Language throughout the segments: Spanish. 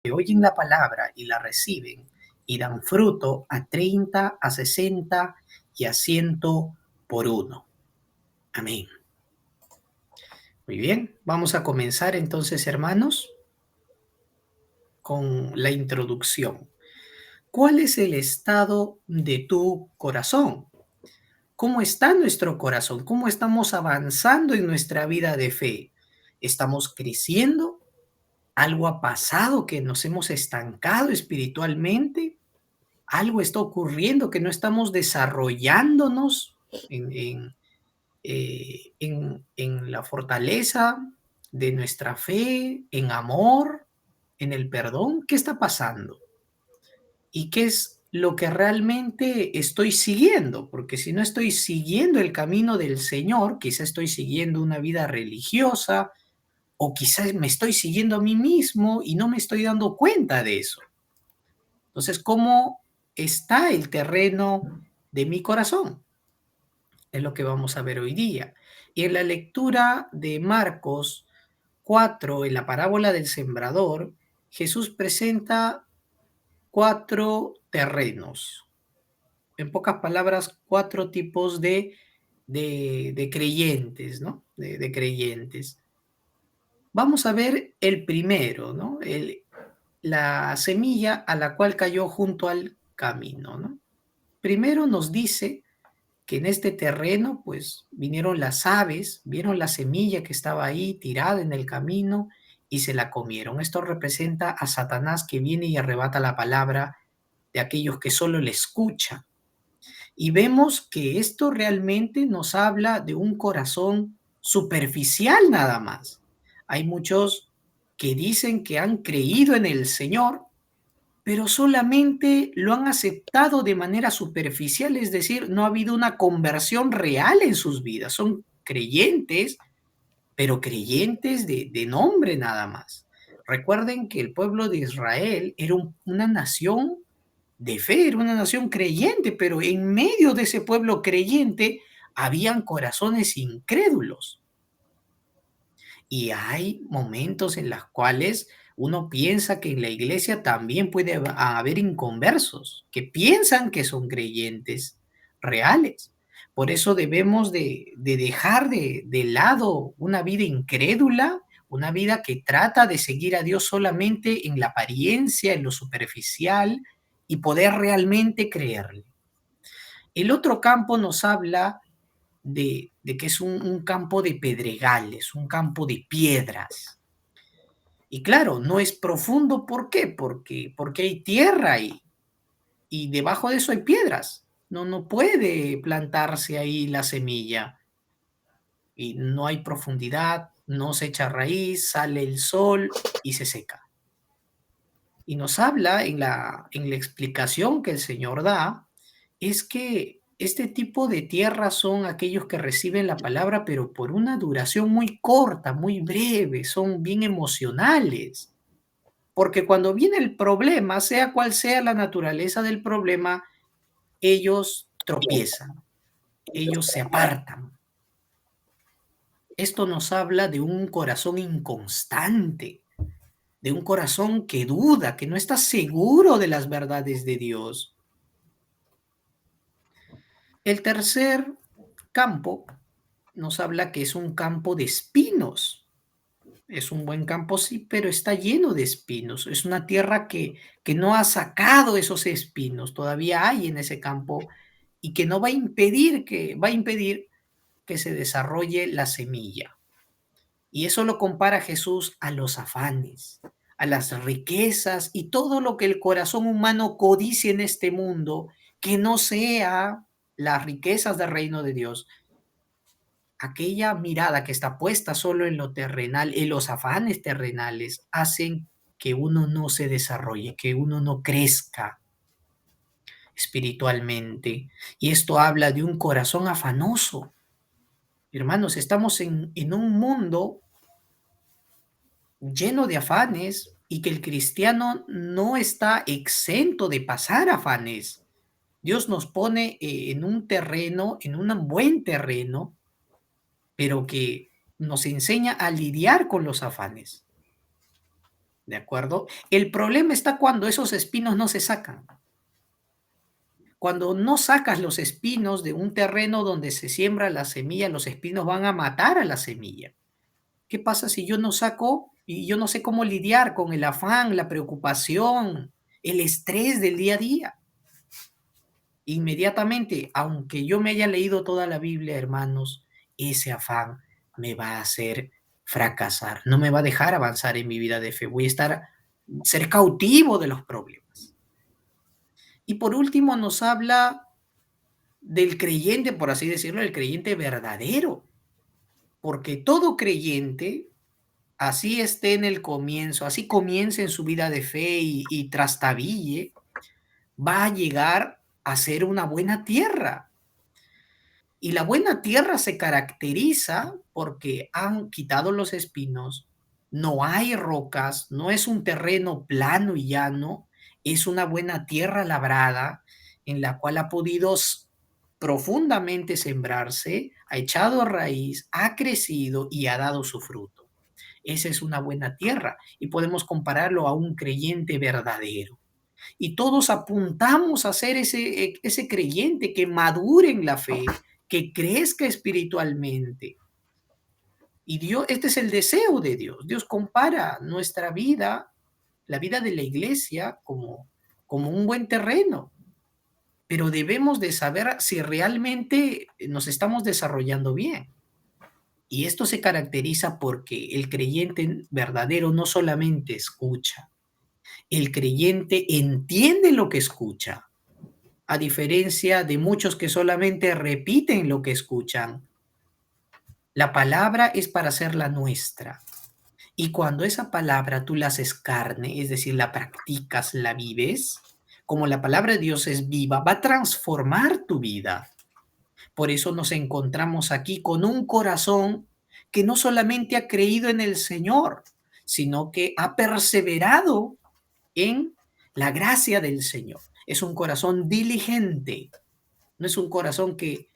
que oyen la palabra y la reciben y dan fruto a 30, a 60 y a 100 por uno. Amén. Muy bien, vamos a comenzar entonces, hermanos, con la introducción. ¿Cuál es el estado de tu corazón? ¿Cómo está nuestro corazón? ¿Cómo estamos avanzando en nuestra vida de fe? ¿Estamos creciendo? ¿Algo ha pasado que nos hemos estancado espiritualmente? ¿Algo está ocurriendo que no estamos desarrollándonos en la fortaleza de nuestra fe, en amor, en el perdón? ¿Qué está pasando? ¿Y qué es lo que realmente estoy siguiendo? Porque si no estoy siguiendo el camino del Señor, quizá estoy siguiendo una vida religiosa o quizás me estoy siguiendo a mí mismo y no me estoy dando cuenta de eso. Entonces, ¿cómo está el terreno de mi corazón? Es lo que vamos a ver hoy día. Y en la lectura de Marcos 4, en la parábola del sembrador, Jesús presenta 4 terrenos. En pocas palabras, 4 tipos de creyentes, ¿no? De creyentes. Vamos a ver el primero, ¿no? La semilla a la cual cayó junto al camino, ¿no? Primero nos dice que en este terreno, pues vinieron las aves, vieron la semilla que estaba ahí tirada en el camino y se la comieron. Esto representa a Satanás que viene y arrebata la palabra de aquellos que solo le escuchan. Y vemos que esto realmente nos habla de un corazón superficial nada más. Hay muchos que dicen que han creído en el Señor, pero solamente lo han aceptado de manera superficial, es decir, no ha habido una conversión real en sus vidas. Son creyentes, pero creyentes de nombre nada más. Recuerden que el pueblo de Israel era una nación de fe, era una nación creyente, pero en medio de ese pueblo creyente habían corazones incrédulos. Y hay momentos en los cuales uno piensa que en la iglesia también puede haber inconversos, que piensan que son creyentes reales. Por eso debemos de dejar de lado una vida incrédula, una vida que trata de seguir a Dios solamente en la apariencia, en lo superficial, y poder realmente creerle. El otro campo nos habla de que es un campo de pedregales, un campo de piedras. Y claro, no es profundo, ¿por qué? Porque hay tierra ahí y debajo de eso hay piedras. No puede plantarse ahí la semilla y no hay profundidad, no se echa raíz, sale el sol y se seca. Y nos habla en la explicación que el Señor da, es que este tipo de tierras son aquellos que reciben la palabra, pero por una duración muy corta, muy breve, son bien emocionales. Porque cuando viene el problema, sea cual sea la naturaleza del problema, ellos tropiezan, ellos se apartan. Esto nos habla de un corazón inconstante, de un corazón que duda, que no está seguro de las verdades de Dios. El tercer campo nos habla que es un campo de espinos. Es un buen campo, sí, pero está lleno de espinos. Es una tierra que no ha sacado esos espinos. Todavía hay en ese campo y que no va a impedir que se desarrolle la semilla. Y eso lo compara Jesús a los afanes, a las riquezas y todo lo que el corazón humano codicia en este mundo, que no sea las riquezas del reino de Dios. Aquella mirada que está puesta solo en lo terrenal, en los afanes terrenales, hacen que uno no se desarrolle, que uno no crezca espiritualmente. Y esto habla de un corazón afanoso. Hermanos, estamos en un mundo lleno de afanes y que el cristiano no está exento de pasar afanes. Dios nos pone en un terreno, en un buen terreno, pero que nos enseña a lidiar con los afanes. ¿de acuerdo? El problema está cuando esos espinos no se sacan. Cuando no sacas los espinos de un terreno donde se siembra la semilla, los espinos van a matar a la semilla. ¿Qué pasa si yo no saco y yo no sé cómo lidiar con el afán, la preocupación, el estrés del día a día? Inmediatamente, aunque yo me haya leído toda la Biblia, hermanos, ese afán me va a hacer fracasar, no me va a dejar avanzar en mi vida de fe, voy a ser cautivo de los problemas. Y por último nos habla del creyente, por así decirlo, el creyente verdadero, porque todo creyente, así esté en el comienzo, así comience en su vida de fe y trastabille, va a llegar a ser una buena tierra. Y la buena tierra se caracteriza porque han quitado los espinos, no hay rocas, no es un terreno plano y llano, es una buena tierra labrada en la cual ha podido profundamente sembrarse, ha echado raíz, ha crecido y ha dado su fruto. Esa es una buena tierra y podemos compararlo a un creyente verdadero. Y todos apuntamos a ser ese creyente que madure en la fe, que crezca espiritualmente. Y Dios, este es el deseo de Dios. Dios compara nuestra vida, la vida de la iglesia, como un buen terreno. Pero debemos de saber si realmente nos estamos desarrollando bien. Y esto se caracteriza porque el creyente verdadero no solamente escucha, el creyente entiende lo que escucha, a diferencia de muchos que solamente repiten lo que escuchan. La palabra es para hacerla nuestra. Y cuando esa palabra tú la haces carne, es decir, la practicas, la vives, como la palabra de Dios es viva, va a transformar tu vida. Por eso nos encontramos aquí con un corazón que no solamente ha creído en el Señor, sino que ha perseverado en la gracia del Señor. Es un corazón diligente, no es un corazón que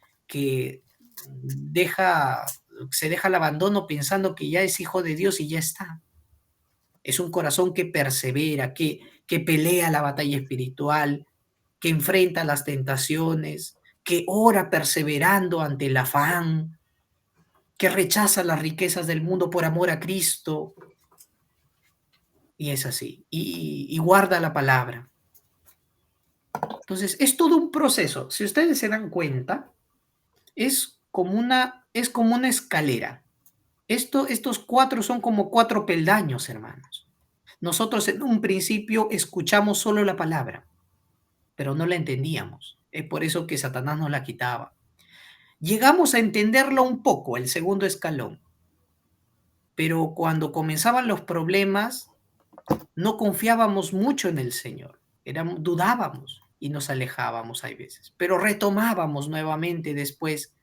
deja, se deja al abandono pensando que ya es hijo de Dios y ya está. Es un corazón que persevera, que pelea la batalla espiritual, que enfrenta las tentaciones, que ora perseverando ante el afán, que rechaza las riquezas del mundo por amor a Cristo. Y es así. Y guarda la palabra. Entonces, es todo un proceso. Si ustedes se dan cuenta, es como una escalera. Estos cuatro son como cuatro peldaños, hermanos. Nosotros en un principio escuchamos solo la palabra, pero no la entendíamos. Es por eso que Satanás nos la quitaba. Llegamos a entenderlo un poco, el segundo escalón, pero cuando comenzaban los problemas, no confiábamos mucho en el Señor. Dudábamos y nos alejábamos hay veces, pero retomábamos nuevamente después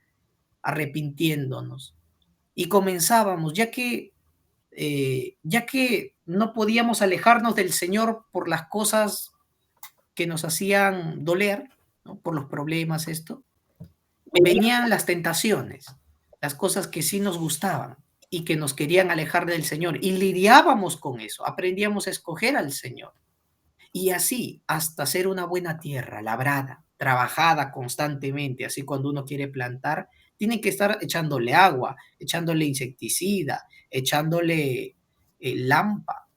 arrepintiéndonos y comenzábamos, ya que no podíamos alejarnos del Señor por las cosas que nos hacían doler, ¿no? Por los problemas, esto, venían las tentaciones, las cosas que sí nos gustaban y que nos querían alejar del Señor, y lidiábamos con eso, aprendíamos a escoger al Señor. Y así, hasta ser una buena tierra, labrada, trabajada constantemente, así cuando uno quiere plantar, tiene que estar echándole agua, echándole insecticida, echándole lampa,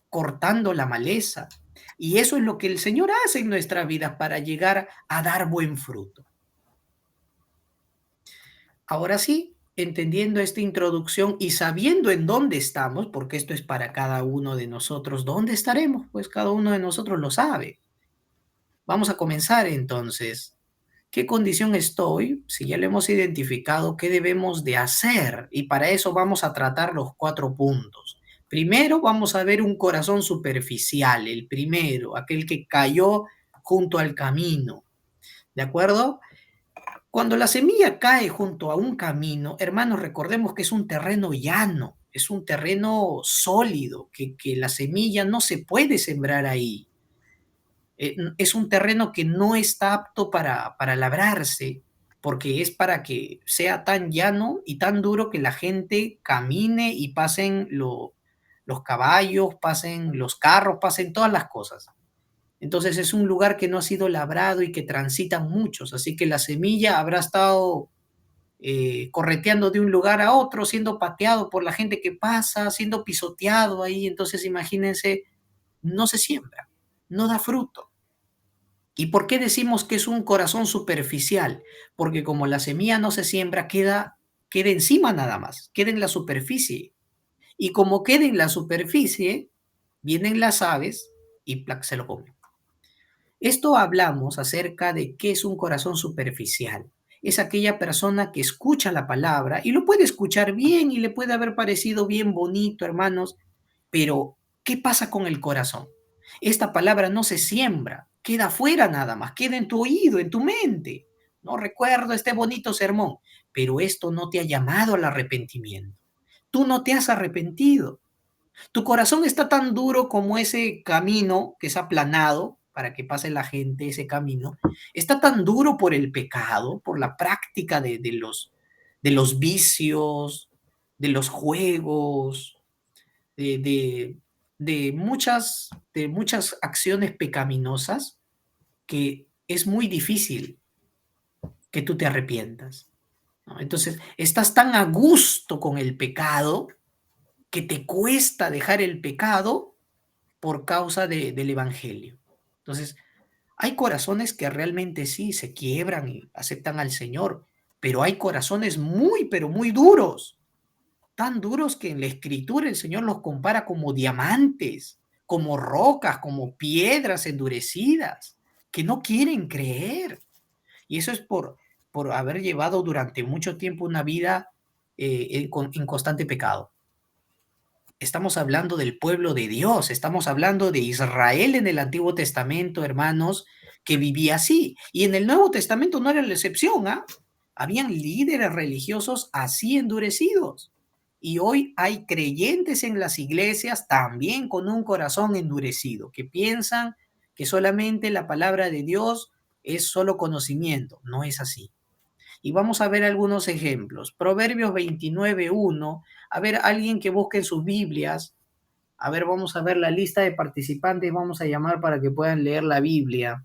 cortando la maleza. Y eso es lo que el Señor hace en nuestra vida para llegar a dar buen fruto. Ahora sí, entendiendo esta introducción y sabiendo en dónde estamos, porque esto es para cada uno de nosotros, ¿dónde estaremos? Pues cada uno de nosotros lo sabe. Vamos a comenzar entonces. ¿Qué condición estoy? Si ya lo hemos identificado, ¿qué debemos de hacer? Y para eso vamos a tratar los 4 puntos. Primero vamos a ver un corazón superficial, el primero, aquel que cayó junto al camino. ¿De acuerdo? Cuando la semilla cae junto a un camino, hermanos, recordemos que es un terreno llano, es un terreno sólido, que la semilla no se puede sembrar ahí. Es un terreno que no está apto para labrarse, porque es para que sea tan llano y tan duro que la gente camine y pasen los caballos, pasen los carros, pasen todas las cosas. Entonces es un lugar que no ha sido labrado y que transitan muchos, así que la semilla habrá estado correteando de un lugar a otro, siendo pateado por la gente que pasa, siendo pisoteado ahí. Entonces imagínense, no se siembra, no da fruto. ¿Y por qué decimos que es un corazón superficial? Porque como la semilla no se siembra, queda encima nada más, queda en la superficie. Y como queda en la superficie, vienen las aves y ¡plac! Se lo comen. Esto hablamos acerca de qué es un corazón superficial. Es aquella persona que escucha la palabra y lo puede escuchar bien y le puede haber parecido bien bonito, hermanos, pero ¿qué pasa con el corazón? Esta palabra no se siembra, queda afuera nada más, queda en tu oído, en tu mente. No recuerdo este bonito sermón, pero esto no te ha llamado al arrepentimiento. Tú no te has arrepentido. Tu corazón está tan duro como ese camino que es aplanado para que pase la gente ese camino. Está tan duro por el pecado, por la práctica de los vicios, de los juegos, de, de, de muchas acciones pecaminosas que es muy difícil que tú te arrepientas, ¿no? Entonces, estás tan a gusto con el pecado que te cuesta dejar el pecado por causa del Evangelio. Entonces, hay corazones que realmente sí se quiebran y aceptan al Señor, pero hay corazones muy, pero muy duros, tan duros que en la Escritura el Señor los compara como diamantes, como rocas, como piedras endurecidas, que no quieren creer. Y eso es por haber llevado durante mucho tiempo una vida en constante pecado. Estamos hablando del pueblo de Dios, estamos hablando de Israel en el Antiguo Testamento, hermanos, que vivía así. Y en el Nuevo Testamento no era la excepción, ¿ah? Habían líderes religiosos así endurecidos. Y hoy hay creyentes en las iglesias también con un corazón endurecido, que piensan que solamente la palabra de Dios es solo conocimiento. No es así. Y vamos a ver algunos ejemplos. Proverbios 29:1. A ver, alguien que busque en sus Biblias. A ver, vamos a ver la lista de participantes. Vamos a llamar para que puedan leer la Biblia.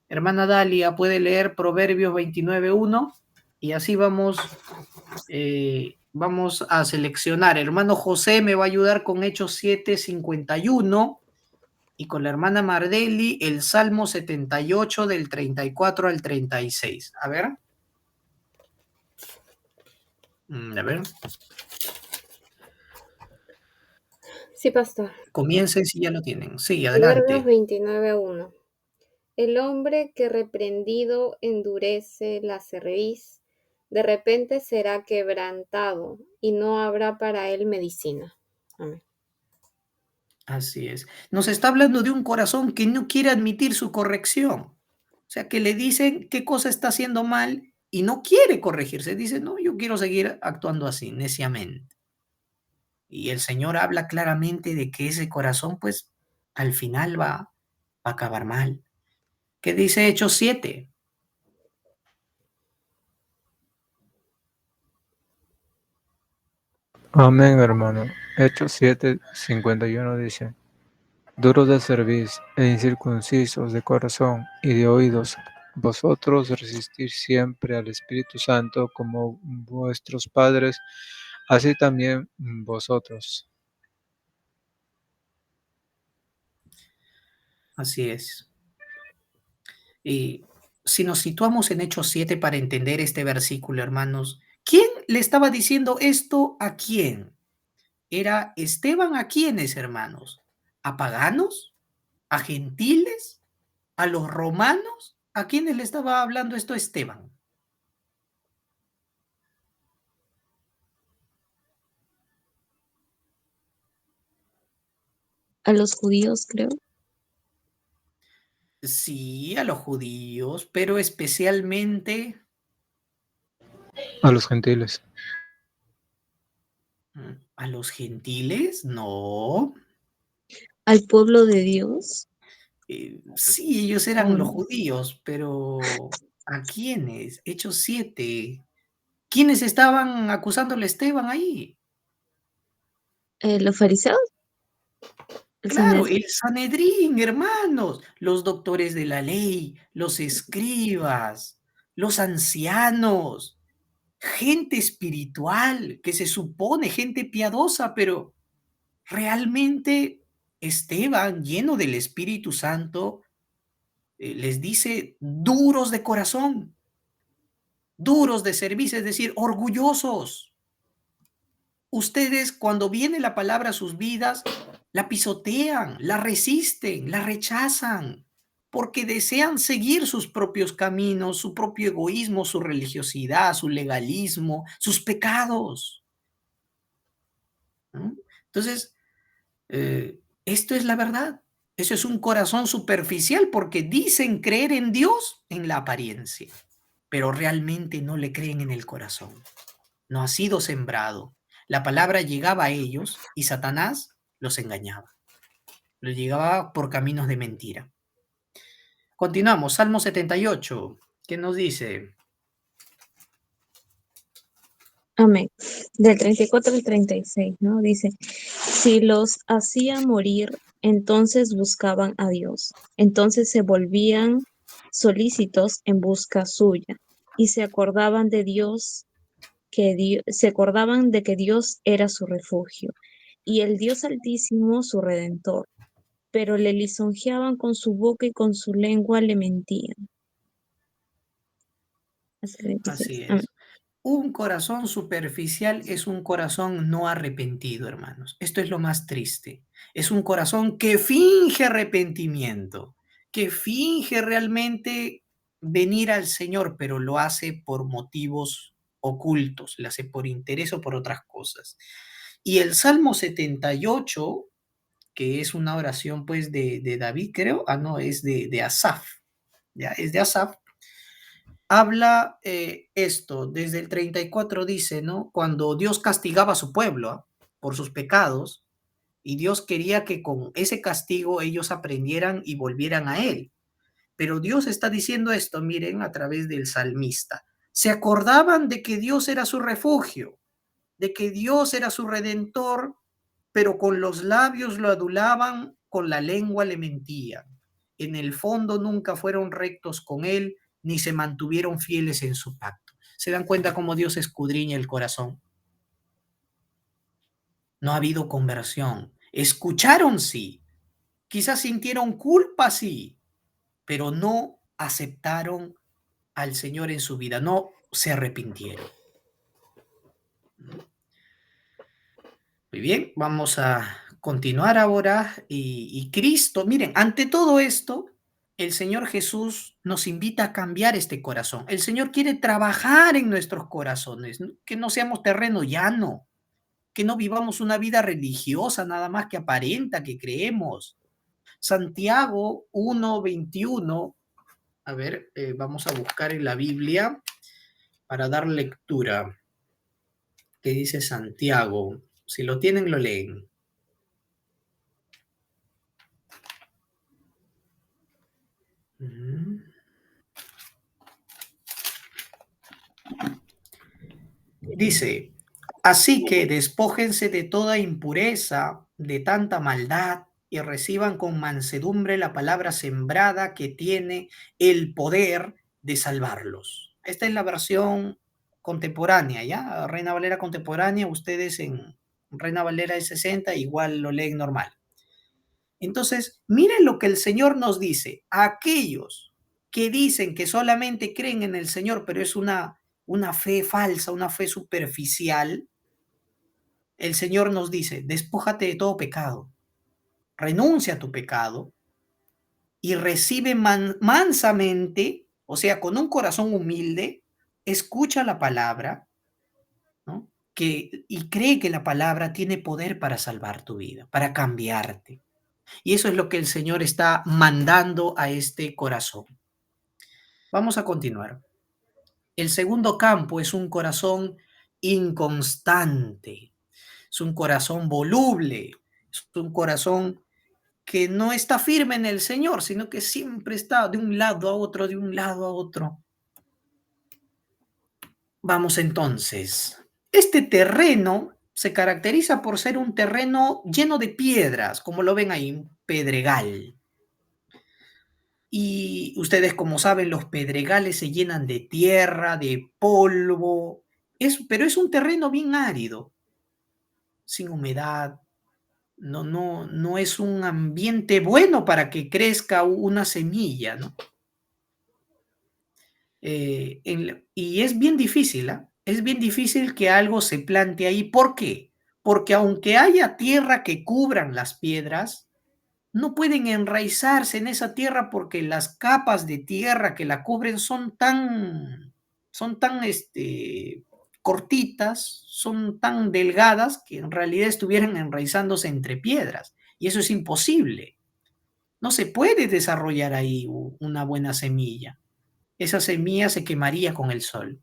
Hermana Dalia, ¿puede leer Proverbios 29:1? Y así vamos a seleccionar. Hermano José me va a ayudar con Hechos 7:51. Y con la hermana Mardeli, el Salmo 78 del 34 al 36. A ver. A ver. Sí, pastor. Comiencen si ya lo tienen. Sí, Proverbios adelante. 29:1. El hombre que reprendido endurece la cerviz, de repente será quebrantado y no habrá para él medicina. Amén. Así es. Nos está hablando de un corazón que no quiere admitir su corrección. O sea, que le dicen qué cosa está haciendo mal y no quiere corregirse. Dice, no, yo quiero seguir actuando así, neciamente. Y el Señor habla claramente de que ese corazón, pues, al final va a acabar mal. ¿Qué dice Hechos 7? Amén, hermano. Hechos 7:51 dice: Duros de cerviz e incircuncisos de corazón y de oídos, vosotros resistís siempre al Espíritu Santo como vuestros padres, así también vosotros. Así es. Y si nos situamos en Hechos 7 para entender este versículo, hermanos, ¿quién le estaba diciendo esto a quién? ¿Era Esteban a quiénes, hermanos? ¿A paganos? ¿A gentiles? ¿A los romanos? ¿A quiénes le estaba hablando esto Esteban? A los judíos, creo. Sí, a los judíos, pero especialmente A los gentiles. a los gentiles, no. Al pueblo de Dios. Sí, ellos eran los Mm, judíos, pero ¿a quiénes? Hechos 7. ¿Quiénes estaban acusándole a Esteban ahí? ¿Los fariseos? El Claro, Sanedrín. el Sanedrín, hermanos, los doctores de la ley, los escribas, los ancianos, gente espiritual, que se supone gente piadosa, pero realmente Esteban, lleno del Espíritu Santo, les dice duros de corazón, duros de servicio, es decir, orgullosos. Ustedes, cuando viene la palabra a sus vidas, la pisotean, la resisten, la rechazan, porque desean seguir sus propios caminos, su propio egoísmo, su religiosidad, su legalismo, sus pecados, ¿no? Entonces, esto es la verdad. Eso es un corazón superficial porque dicen creer en Dios en la apariencia, pero realmente no le creen en el corazón. No ha sido sembrado. La palabra llegaba a ellos y Satanás los engañaba. Los llegaba por caminos de mentira. Continuamos, Salmo 78. ¿Qué nos dice? Amén. Del 34 al 36, ¿no? Dice, si los hacía morir, entonces buscaban a Dios. Entonces se volvían solícitos en busca suya y se acordaban de Dios, se acordaban de que Dios era su refugio y el Dios Altísimo su redentor, pero le lisonjeaban con su boca y con su lengua le mentían. Hasta el 26. Así Amén. es. Un corazón superficial es un corazón no arrepentido, hermanos. Esto es lo más triste. Es un corazón que finge arrepentimiento, que finge realmente venir al Señor, pero lo hace por motivos ocultos, lo hace por interés o por otras cosas. Y el Salmo 78, que es una oración pues de David, creo, no, es de Asaf, ya, es de Asaf, habla esto, desde el 34 dice, ¿no? Cuando Dios castigaba a su pueblo por sus pecados, y Dios quería que con ese castigo ellos aprendieran y volvieran a Él. Pero Dios está diciendo esto, miren, a través del salmista. Se acordaban de que Dios era su refugio, de que Dios era su redentor, pero con los labios lo adulaban, con la lengua le mentían. En el fondo nunca fueron rectos con él, ni se mantuvieron fieles en su pacto. ¿Se dan cuenta cómo Dios escudriña el corazón? No ha habido conversión. Escucharon, sí. Quizás sintieron culpa, sí, pero no aceptaron al Señor en su vida, no se arrepintieron. Muy bien, vamos a continuar ahora. Y Cristo, miren, ante todo esto, el Señor Jesús nos invita a cambiar este corazón. El Señor quiere trabajar en nuestros corazones, que no seamos terreno llano, que no vivamos una vida religiosa nada más que aparenta, que creemos. Santiago 1:21, a ver, vamos a buscar en la Biblia para dar lectura. ¿Qué dice Santiago? Si lo tienen, lo leen. Dice, así que despójense de toda impureza, de tanta maldad, y reciban con mansedumbre la palabra sembrada que tiene el poder de salvarlos. Esta es la versión contemporánea, ¿ya? Reina Valera contemporánea, ustedes en Reina Valera de 60 igual lo leen normal. Entonces, miren lo que el Señor nos dice. A aquellos que dicen que solamente creen en el Señor, pero es una fe falsa, una fe superficial, el Señor nos dice, despójate de todo pecado, renuncia a tu pecado y recibe mansamente, o sea, con un corazón humilde, escucha la palabra, ¿no? Y cree que la palabra tiene poder para salvar tu vida, para cambiarte. Y eso es lo que el Señor está mandando a este corazón. Vamos a continuar. El segundo campo es un corazón inconstante, es un corazón voluble, es un corazón que no está firme en el Señor, sino que siempre está de un lado a otro, de un lado a otro. Vamos entonces. Este terreno se caracteriza por ser un terreno lleno de piedras, como lo ven ahí, un pedregal. Y ustedes, como saben, los pedregales se llenan de tierra, de polvo, pero es un terreno bien árido, sin humedad. No es un ambiente bueno para que crezca una semilla, ¿no? Y es bien difícil, ¿ah? Es bien difícil que algo se plante ahí. ¿Por qué? Porque aunque haya tierra que cubran las piedras, no pueden enraizarse en esa tierra porque las capas de tierra que la cubren son tan cortitas, son tan delgadas que en realidad estuvieran enraizándose entre piedras. Y eso es imposible. No se puede desarrollar ahí una buena semilla. Esa semilla se quemaría con el sol.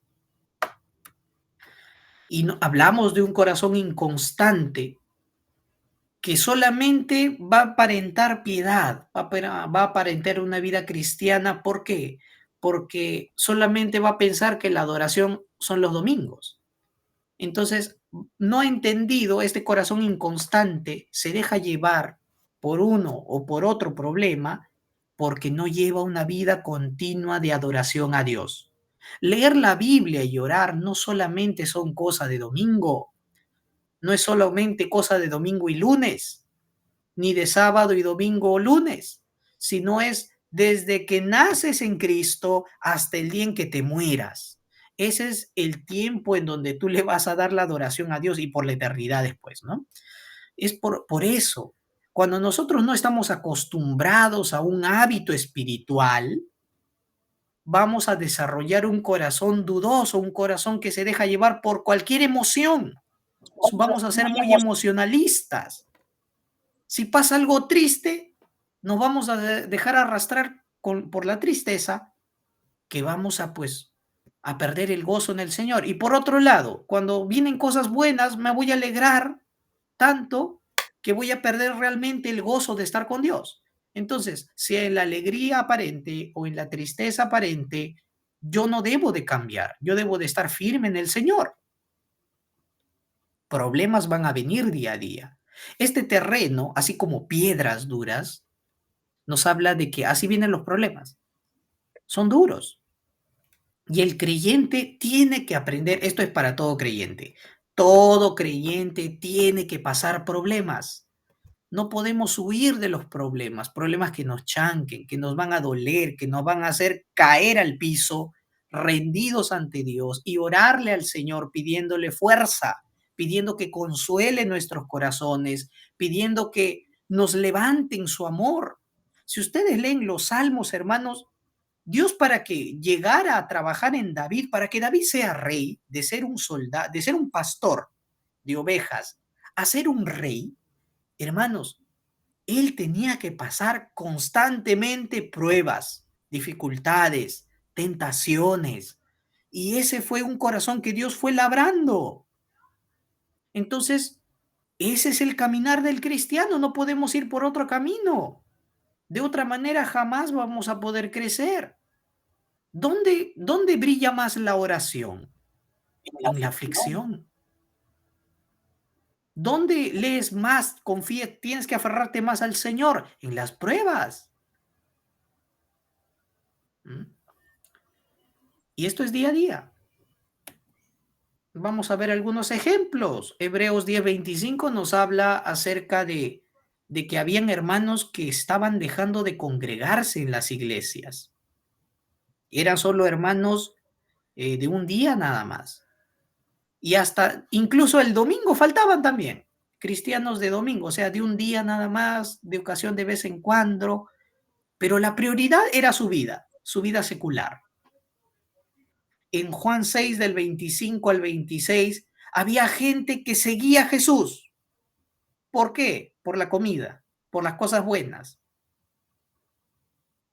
Y hablamos de un corazón inconstante que solamente va a aparentar piedad, va a aparentar una vida cristiana. ¿Por qué? Porque solamente va a pensar que la adoración son los domingos. Entonces, no ha entendido, este corazón inconstante se deja llevar por uno o por otro problema porque no lleva una vida continua de adoración a Dios. Leer la Biblia y orar no solamente son cosas de domingo, no es solamente cosa de domingo y lunes, ni de sábado y domingo o lunes, sino es desde que naces en Cristo hasta el día en que te mueras. Ese es el tiempo en donde tú le vas a dar la adoración a Dios y por la eternidad después, ¿no? Es por eso, cuando nosotros no estamos acostumbrados a un hábito espiritual, vamos a desarrollar un corazón dudoso, un corazón que se deja llevar por cualquier emoción. Vamos a ser muy emocionalistas. Si pasa algo triste, nos vamos a dejar arrastrar por la tristeza, que vamos a perder el gozo en el Señor. Y por otro lado, cuando vienen cosas buenas, me voy a alegrar tanto que voy a perder realmente el gozo de estar con Dios. Entonces, si en la alegría aparente o en la tristeza aparente, yo no debo de cambiar, yo debo de estar firme en el Señor. Problemas van a venir día a día. Este terreno, así como piedras duras, nos habla de que así vienen los problemas. Son duros. Y el creyente tiene que aprender, esto es para todo creyente. Todo creyente tiene que pasar problemas. No podemos huir de los problemas, problemas que nos chanquen, que nos van a doler, que nos van a hacer caer al piso, rendidos ante Dios y orarle al Señor pidiéndole fuerza, pidiendo que consuele nuestros corazones, pidiendo que nos levanten su amor. Si ustedes leen los salmos, hermanos, Dios, para que llegara a trabajar en David, para que David sea rey, de ser un soldado, de ser un pastor de ovejas, a ser un rey, hermanos, él tenía que pasar constantemente pruebas, dificultades, tentaciones. Y ese fue un corazón que Dios fue labrando. Entonces, ese es el caminar del cristiano. No podemos ir por otro camino. De otra manera, jamás vamos a poder crecer. ¿Dónde brilla más la oración? En la aflicción. ¿Dónde lees más, confías, tienes que aferrarte más al Señor? En las pruebas. ¿Mm? Y esto es día a día. Vamos a ver algunos ejemplos. Hebreos 10:25 nos habla acerca de que habían hermanos que estaban dejando de congregarse en las iglesias. Eran solo hermanos de un día nada más. Y hasta incluso el domingo faltaban también. Cristianos de domingo, o sea, de un día nada más, de ocasión de vez en cuando. Pero la prioridad era su vida secular. En Juan 6, del 25 al 26, había gente que seguía a Jesús. ¿Por qué? Por la comida, por las cosas buenas.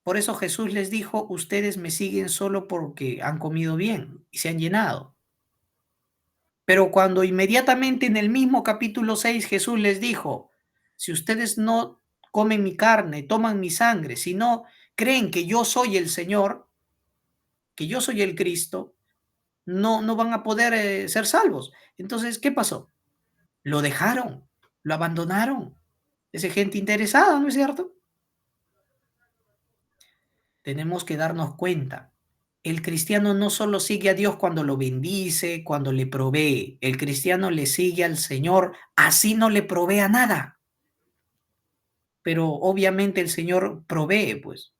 Por eso Jesús les dijo, ustedes me siguen solo porque han comido bien y se han llenado. Pero cuando inmediatamente en el mismo capítulo 6 Jesús les dijo, si ustedes no comen mi carne, toman mi sangre, si no creen que yo soy el Señor, que yo soy el Cristo, no van a poder ser salvos. Entonces, ¿qué pasó? Lo dejaron, lo abandonaron. Es gente interesada, ¿no es cierto? Tenemos que darnos cuenta. El cristiano no solo sigue a Dios cuando lo bendice, cuando le provee. El cristiano le sigue al Señor, así no le provea nada. Pero obviamente el Señor provee, pues.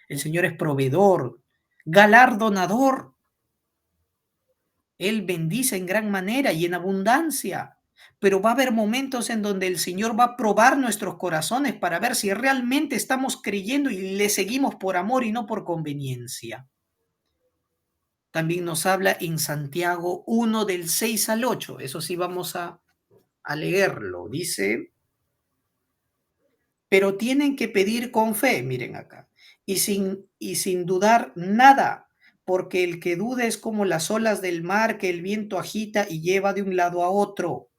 El Señor es proveedor, galardonador. Él bendice en gran manera y en abundancia. Pero va a haber momentos en donde el Señor va a probar nuestros corazones para ver si realmente estamos creyendo y le seguimos por amor y no por conveniencia. También nos habla en Santiago 1 del 6 al 8. Eso sí vamos a leerlo. Dice, pero tienen que pedir con fe, miren acá, y sin dudar nada, porque el que duda es como las olas del mar que el viento agita y lleva de un lado a otro.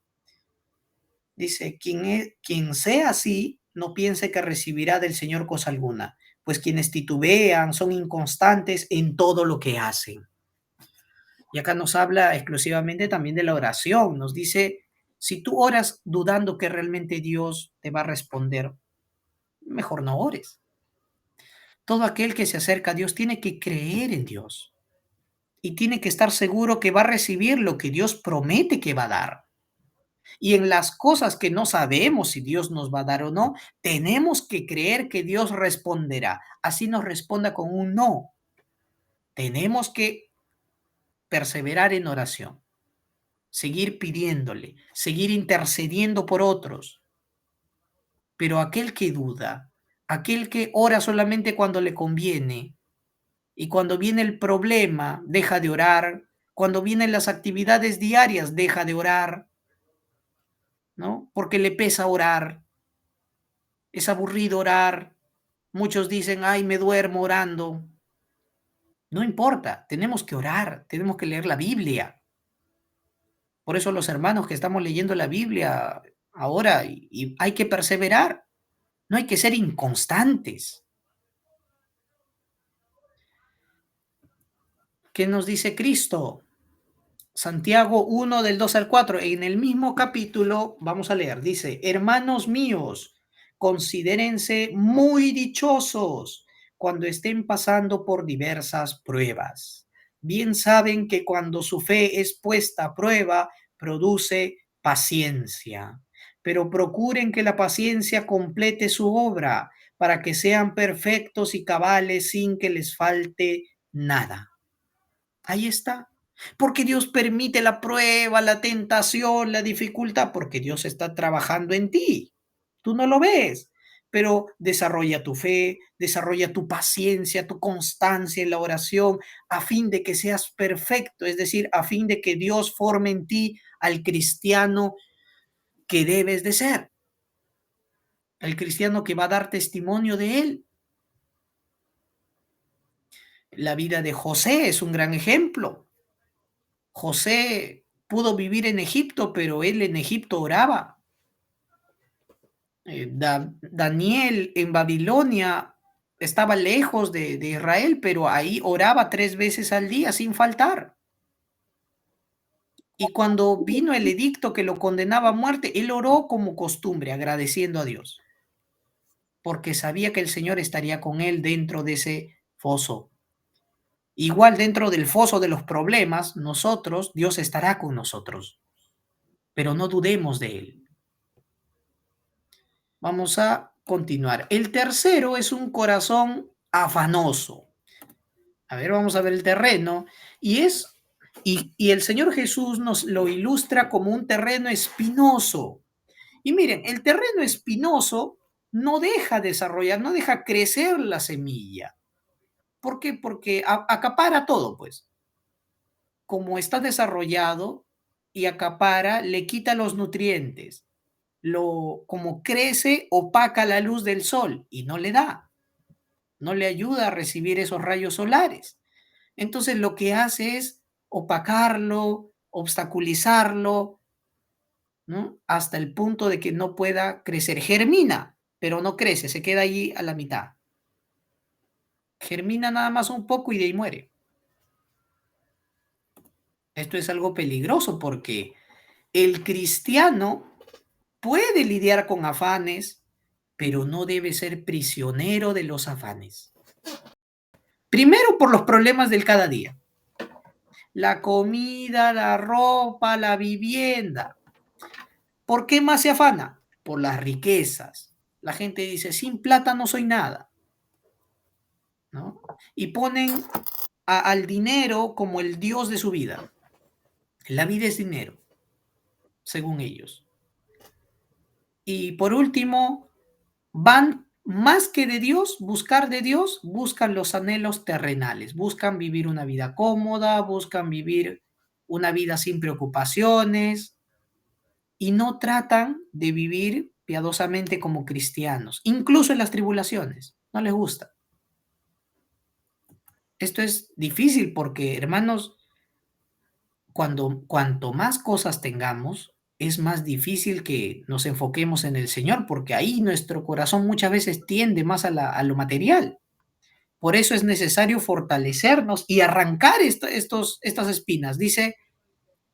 Dice, quien sea así, no piense que recibirá del Señor cosa alguna, pues quienes titubean son inconstantes en todo lo que hacen. Y acá nos habla exclusivamente también de la oración. Nos dice, si tú oras dudando que realmente Dios te va a responder, mejor no ores. Todo aquel que se acerca a Dios tiene que creer en Dios y tiene que estar seguro que va a recibir lo que Dios promete que va a dar. Y en las cosas que no sabemos si Dios nos va a dar o no, tenemos que creer que Dios responderá. Así nos responda con un no. Tenemos que perseverar en oración, seguir pidiéndole, seguir intercediendo por otros. Pero aquel que duda, aquel que ora solamente cuando le conviene y cuando viene el problema, deja de orar, cuando vienen las actividades diarias, deja de orar, ¿no? Porque le pesa orar, es aburrido orar. Muchos dicen, ay, me duermo orando. No importa, tenemos que orar, tenemos que leer la Biblia. Por eso los hermanos que estamos leyendo la Biblia ahora, y hay que perseverar, no hay que ser inconstantes. ¿Qué nos dice Cristo? Santiago 1 del 2 al 4, en el mismo capítulo, vamos a leer, dice, hermanos míos, considérense muy dichosos cuando estén pasando por diversas pruebas. Bien saben que cuando su fe es puesta a prueba, produce paciencia, pero procuren que la paciencia complete su obra para que sean perfectos y cabales sin que les falte nada. Ahí está. Porque Dios permite la prueba, la tentación, la dificultad, porque Dios está trabajando en ti. Tú no lo ves, pero desarrolla tu fe, desarrolla tu paciencia, tu constancia en la oración, a fin de que seas perfecto, es decir, a fin de que Dios forme en ti al cristiano que debes de ser, el cristiano que va a dar testimonio de Él. La vida de José es un gran ejemplo. José pudo vivir en Egipto, pero él en Egipto oraba. Daniel en Babilonia estaba lejos de Israel, pero ahí oraba 3 veces al día sin faltar. Y cuando vino el edicto que lo condenaba a muerte, él oró como costumbre, agradeciendo a Dios, porque sabía que el Señor estaría con él dentro de ese foso. Igual dentro del foso de los problemas, nosotros, Dios estará con nosotros, pero no dudemos de Él. Vamos a continuar. El tercero es un corazón afanoso. A ver, vamos a ver el terreno. Y el Señor Jesús nos lo ilustra como un terreno espinoso. Y miren, el terreno espinoso no deja desarrollar, no deja crecer la semilla. ¿Por qué? Porque acapara todo, pues. Como está desarrollado y acapara, le quita los nutrientes. Como crece, opaca la luz del sol y no le da, no le ayuda a recibir esos rayos solares. Entonces lo que hace es opacarlo, obstaculizarlo, ¿no? Hasta el punto de que no pueda crecer. Germina, pero no crece, se queda allí a la mitad. Germina nada más un poco y de ahí muere. Esto es algo peligroso porque El cristiano puede lidiar con afanes, pero no debe ser prisionero de los afanes. Primero, por los problemas del cada día. La comida, la ropa, la vivienda. ¿Por qué más se afana? Por las riquezas. La gente dice, sin plata no soy nada, ¿no? Y ponen al dinero como el Dios de su vida. La vida es dinero, según ellos. Y por último, van más que de Dios, buscar de Dios, buscan los anhelos terrenales, buscan vivir una vida cómoda, buscan vivir una vida sin preocupaciones y no tratan de vivir piadosamente como cristianos, incluso en las tribulaciones, no les gusta. Esto es difícil porque, hermanos, cuanto más cosas tengamos, es más difícil que nos enfoquemos en el Señor, porque ahí nuestro corazón muchas veces tiende más a lo material. Por eso es necesario fortalecernos y arrancar estas espinas. Dice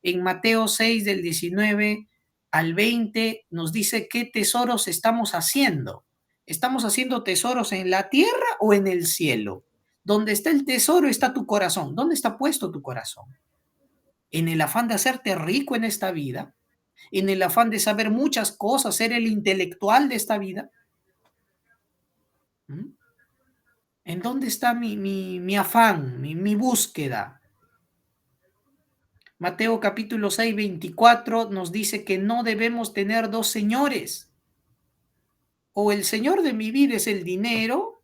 en Mateo 6 del 19 al 20, nos dice qué tesoros estamos haciendo. ¿Estamos haciendo tesoros en la tierra o en el cielo? Donde está el tesoro está tu corazón. ¿Dónde está puesto tu corazón? ¿En el afán de hacerte rico en esta vida? ¿En el afán de saber muchas cosas, ser el intelectual de esta vida? ¿Mm? ¿En dónde está mi afán, mi búsqueda? Mateo capítulo 6, 24 nos dice que no debemos tener dos señores. O el Señor de mi vida es el dinero,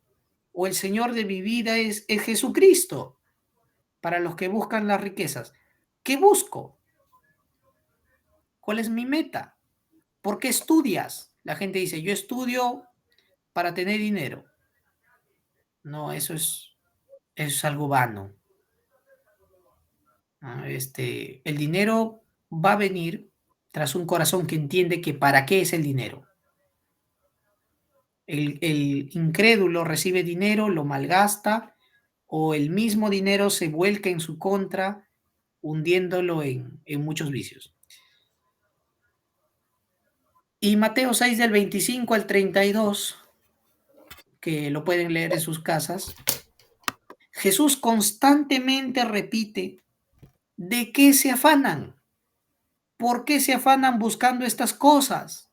o el Señor de mi vida es Jesucristo, para los que buscan las riquezas. ¿Qué busco? ¿Cuál es mi meta? ¿Por qué estudias? La gente dice, yo estudio para tener dinero. No, eso es algo vano. El dinero va a venir tras un corazón que entiende que para qué es el dinero. El incrédulo recibe dinero, lo malgasta, o el mismo dinero se vuelca en su contra, hundiéndolo en muchos vicios. Y Mateo 6 del 25 al 32, que lo pueden leer en sus casas, Jesús constantemente repite, ¿de qué se afanan? ¿Por qué se afanan buscando estas cosas?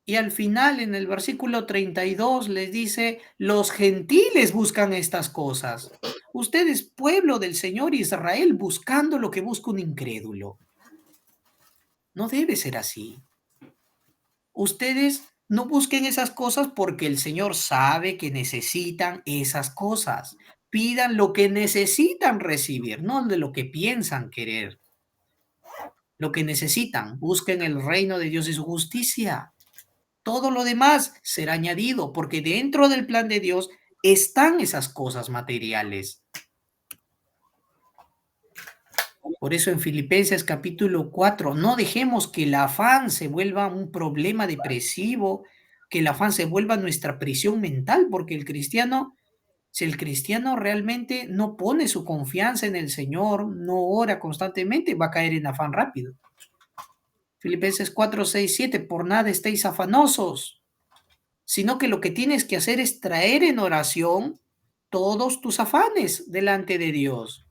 Y al final, en el versículo 32, les dice, los gentiles buscan estas cosas. Ustedes, pueblo del Señor Israel, buscando lo que busca un incrédulo. No debe ser así. Ustedes no busquen esas cosas porque el Señor sabe que necesitan esas cosas. Pidan lo que necesitan recibir, no de lo que piensan querer. Lo que necesitan, busquen el reino de Dios y su justicia. Todo lo demás será añadido, porque dentro del plan de Dios están esas cosas materiales. Por eso en Filipenses capítulo 4, no dejemos que el afán se vuelva un problema depresivo, que el afán se vuelva nuestra prisión mental, porque si el cristiano realmente no pone su confianza en el Señor, no ora constantemente, va a caer en afán rápido. Filipenses 4, 6, 7, por nada estéis afanosos, sino que lo que tienes que hacer es traer en oración todos tus afanes delante de Dios.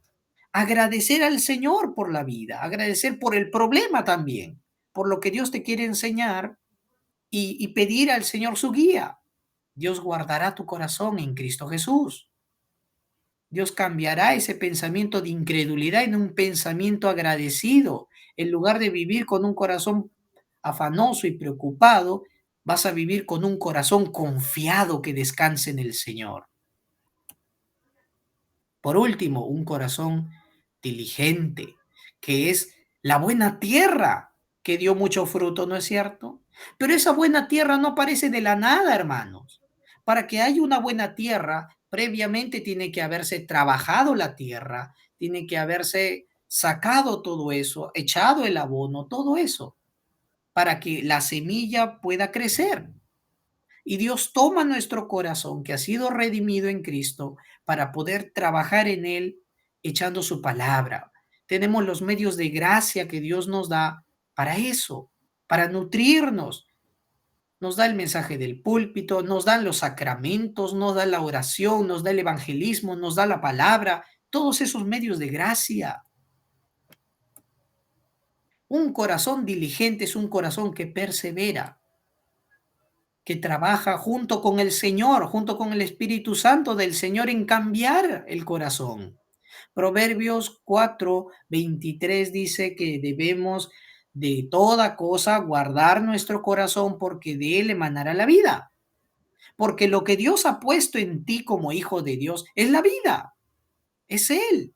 Agradecer al Señor por la vida, agradecer por el problema también, por lo que Dios te quiere enseñar y pedir al Señor su guía. Dios guardará tu corazón en Cristo Jesús. Dios cambiará ese pensamiento de incredulidad en un pensamiento agradecido. En lugar de vivir con un corazón afanoso y preocupado, vas a vivir con un corazón confiado que descanse en el Señor. Por último, un corazón diligente, que es la buena tierra que dio mucho fruto, ¿no es cierto? Pero esa buena tierra no aparece de la nada, hermanos. Para que haya una buena tierra, previamente tiene que haberse trabajado la tierra, tiene que haberse sacado todo eso, echado el abono, todo eso, para que la semilla pueda crecer. Y Dios toma nuestro corazón que ha sido redimido en Cristo para poder trabajar en él echando su palabra, tenemos los medios de gracia que Dios nos da para eso, para nutrirnos. Nos da el mensaje del púlpito, nos dan los sacramentos, nos da la oración, nos da el evangelismo, nos da la palabra, todos esos medios de gracia. Un corazón diligente es un corazón que persevera, que trabaja junto con el Señor, junto con el Espíritu Santo del Señor en cambiar el corazón. Proverbios 4:23 dice que debemos de toda cosa guardar nuestro corazón porque de él emanará la vida. Porque lo que Dios ha puesto en ti como hijo de Dios es la vida, es Él.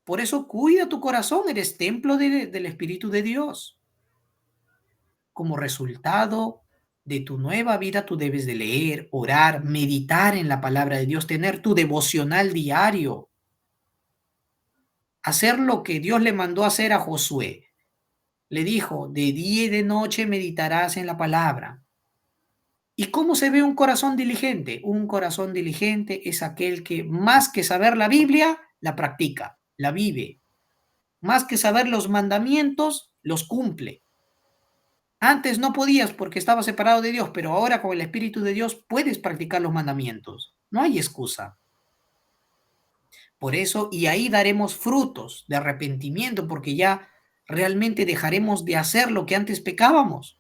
Por eso cuida tu corazón, eres templo del Espíritu de Dios. Como resultado de tu nueva vida, tú debes de leer, orar, meditar en la palabra de Dios, tener tu devocional diario, hacer lo que Dios le mandó hacer a Josué. Le dijo, de día y de noche meditarás en la palabra. ¿Y cómo se ve un corazón diligente? Un corazón diligente es aquel que más que saber la Biblia, la practica, la vive. Más que saber los mandamientos, los cumple. Antes no podías porque estaba separado de Dios, pero ahora con el Espíritu de Dios puedes practicar los mandamientos. No hay excusa. Por eso, y ahí daremos frutos de arrepentimiento, porque ya realmente dejaremos de hacer lo que antes pecábamos.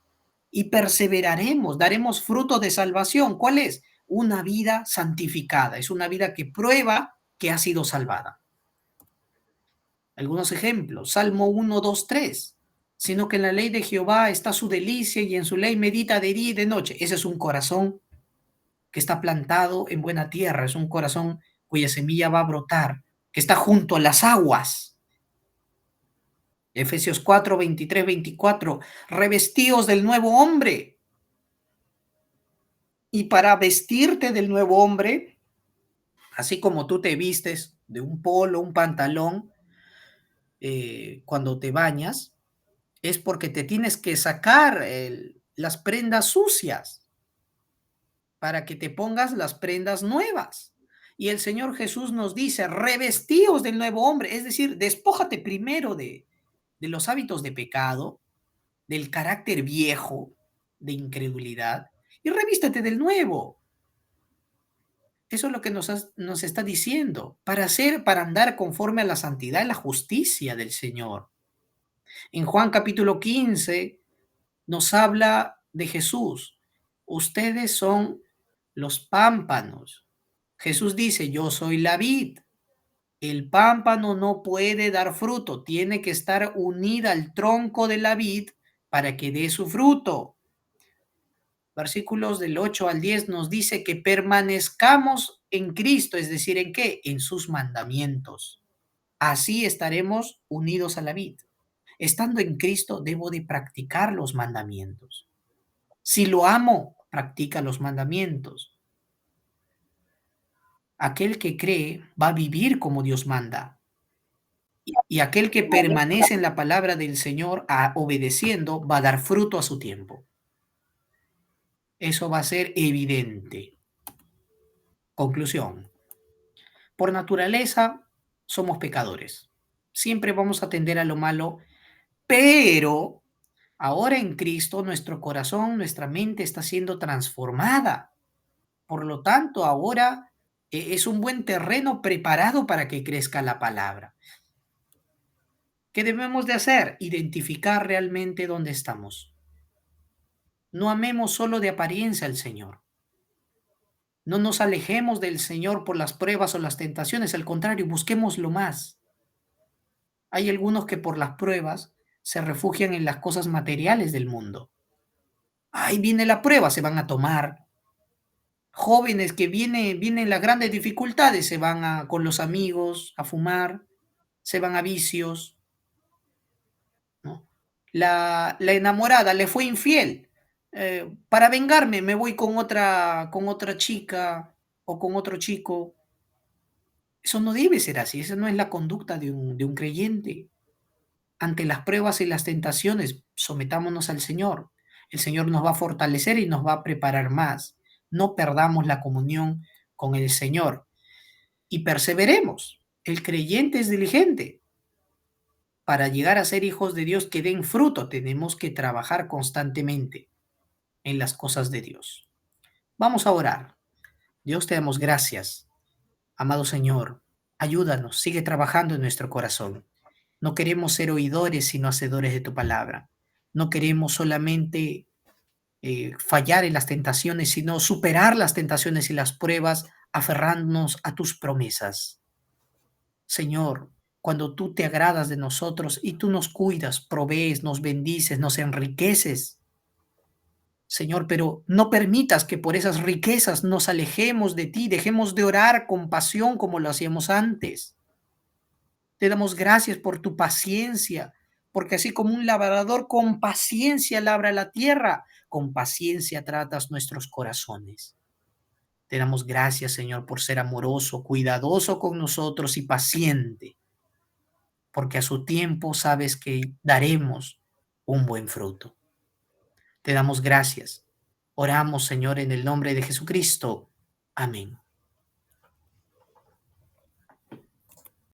Y perseveraremos, daremos fruto de salvación. ¿Cuál es? Una vida santificada. Es una vida que prueba que ha sido salvada. Algunos ejemplos. Salmo 1, 2, 3. Sino que en la ley de Jehová está su delicia y en su ley medita de día y de noche. Ese es un corazón que está plantado en buena tierra. Es un corazón cuya semilla va a brotar, que está junto a las aguas. Efesios 4, 23, 24. Revestíos del nuevo hombre. Y para vestirte del nuevo hombre, así como tú te vistes de un polo, un pantalón, cuando te bañas, es porque te tienes que sacar las prendas sucias para que te pongas las prendas nuevas. Y el Señor Jesús nos dice, revestíos del nuevo hombre, es decir, despójate primero de los hábitos de pecado, del carácter viejo, de incredulidad, y revístete del nuevo. Eso es lo que nos está diciendo, para andar conforme a la santidad y la justicia del Señor. En Juan capítulo 15 nos habla de Jesús. Ustedes son los pámpanos. Jesús dice, yo soy la vid. El pámpano no puede dar fruto, tiene que estar unida al tronco de la vid para que dé su fruto. Versículos del 8 al 10 nos dice que permanezcamos en Cristo, es decir, ¿en qué? En sus mandamientos. Así estaremos unidos a la vid. Estando en Cristo, debo de practicar los mandamientos. Si lo amo, practica los mandamientos. Aquel que cree va a vivir como Dios manda. Y aquel que permanece en la palabra del Señor, obedeciendo, va a dar fruto a su tiempo. Eso va a ser evidente. Conclusión. Por naturaleza, somos pecadores. Siempre vamos a tender a lo malo, pero ahora en Cristo nuestro corazón, nuestra mente está siendo transformada. Por lo tanto, ahora es un buen terreno preparado para que crezca la palabra. ¿Qué debemos de hacer? Identificar realmente dónde estamos. No amemos solo de apariencia al Señor. No nos alejemos del Señor por las pruebas o las tentaciones, al contrario, busquémoslo más. Hay algunos que por las pruebas se refugian en las cosas materiales del mundo. Ahí viene la prueba, se van a tomar. Jóvenes que vienen las grandes dificultades, se van con los amigos a fumar, se van a vicios, ¿no? La enamorada le fue infiel. Para vengarme me voy con otra chica o con otro chico. Eso no debe ser así, esa no es la conducta de un creyente. Ante las pruebas y las tentaciones, sometámonos al Señor. El Señor nos va a fortalecer y nos va a preparar más. No perdamos la comunión con el Señor y perseveremos. El creyente es diligente. para llegar a ser hijos de Dios que den fruto, tenemos que trabajar constantemente en las cosas de Dios. Vamos a orar. Dios, te damos gracias. Amado Señor, ayúdanos, sigue trabajando en nuestro corazón. No queremos ser oidores, sino hacedores de tu palabra. No queremos solamente fallar en las tentaciones, sino superar las tentaciones y las pruebas, aferrándonos a tus promesas. Señor, cuando tú te agradas de nosotros y tú nos cuidas, provees, nos bendices, nos enriqueces, Señor, pero no permitas que por esas riquezas nos alejemos de ti, dejemos de orar con pasión como lo hacíamos antes. Te damos gracias por tu paciencia, porque así como un labrador con paciencia labra la tierra, con paciencia tratas nuestros corazones. Te damos gracias, Señor, por ser amoroso, cuidadoso con nosotros y paciente, porque a su tiempo sabes que daremos un buen fruto. Te damos gracias. Oramos, Señor, en el nombre de Jesucristo. Amén.